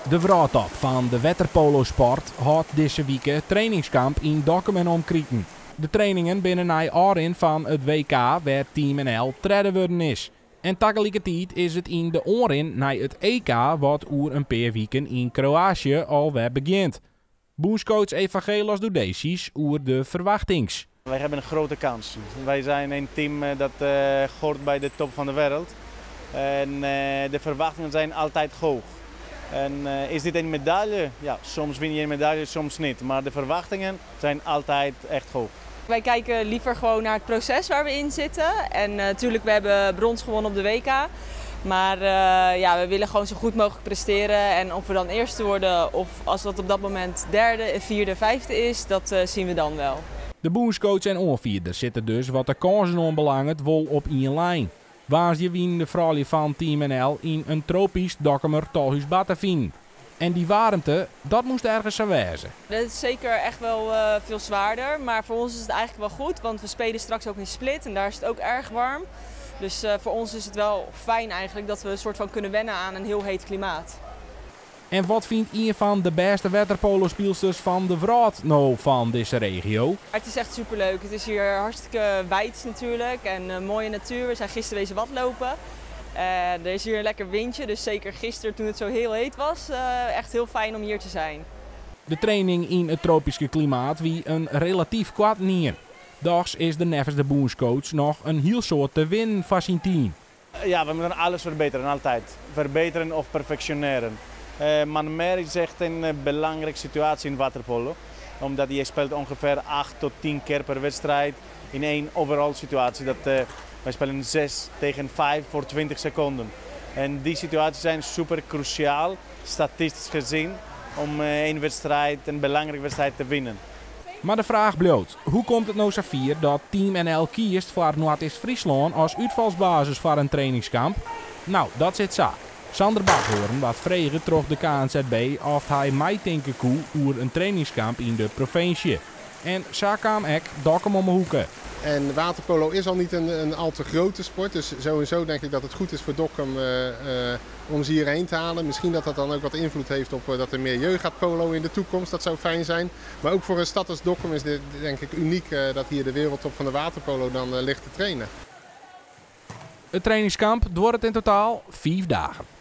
De vrouwtop van de waterpolosport houdt deze week trainingskamp in Dokkum en omkrieken. De trainingen binnen na aanrin van het WK waar Team NL treden worden is. En tegelijkertijd is het in de aanrin naar het EK wat oer een paar weken in Kroatië alweer begint. Bondscoach Evangelos Doudaisis oer de verwachtings. Wij hebben een grote kans. Wij zijn een team dat hoort bij de top van de wereld. En de verwachtingen zijn altijd hoog. En is dit een medaille? Ja, soms win je een medaille, soms niet. Maar de verwachtingen zijn altijd echt hoog. Wij kijken liever gewoon naar het proces waar we in zitten. En natuurlijk, we hebben brons gewonnen op de WK. Maar ja, we willen gewoon zo goed mogelijk presteren. En of we dan eerste worden of als dat op dat moment derde, vierde, vijfde is, dat zien we dan wel. De bondscoach en onvierders zitten dus wat de kansen onbelangt wol op één lijn. Waar je wien de vrouwen van Team NL in een tropisch Dokkumer Tolhuis Batavien. En die warmte, dat moest ergens zo wezen. Dat is zeker echt wel veel zwaarder, maar voor ons is het eigenlijk wel goed, want we spelen straks ook in Split en daar is het ook erg warm. Dus voor ons is het wel fijn eigenlijk dat we een soort van kunnen wennen aan een heel heet klimaat. En wat vindt een van de beste waterpolo-speelsters van de vrouw nou van deze regio? Het is echt superleuk. Het is hier hartstikke wijd natuurlijk en mooie natuur. We zijn gisteren wezen watlopen. Er is hier een lekker windje, dus zeker gisteren toen het zo heel heet was, echt heel fijn om hier te zijn. De training in het tropische klimaat wie een relatief kwad nier. Dags is de nevens de bondscoach nog een heel soort te win van zijn team. Ja, we moeten alles verbeteren, altijd. Verbeteren of perfectioneren. Maar meer is echt een belangrijke situatie in waterpolo. Omdat je speelt ongeveer 8 tot 10 keer per wedstrijd in één overall situatie. Wij spelen 6 tegen 5 voor 20 seconden. En die situaties zijn super cruciaal, statistisch gezien, om een belangrijke wedstrijd te winnen. Maar de vraag bloot, hoe komt het nou zo vier dat Team NL kiest voor Noord-Friesland als uitvalsbasis voor een trainingskamp? Nou, dat zit zo. Sander Bakhoorn wat vregen troch de KNZB of hij mij denken koe oer een trainingskamp in de provincie. En zo kwam ik Dokkum om de hoeken. En waterpolo is al niet een al te grote sport, dus sowieso denk ik dat het goed is voor Dokkum om ze hierheen te halen. Misschien dat dat dan ook wat invloed heeft op dat er meer jeugd gaat polo in de toekomst, dat zou fijn zijn. Maar ook voor een stad als Dokkum is dit denk ik uniek dat hier de wereldtop van de waterpolo dan ligt te trainen. Het trainingskamp wordt het in totaal 5 dagen.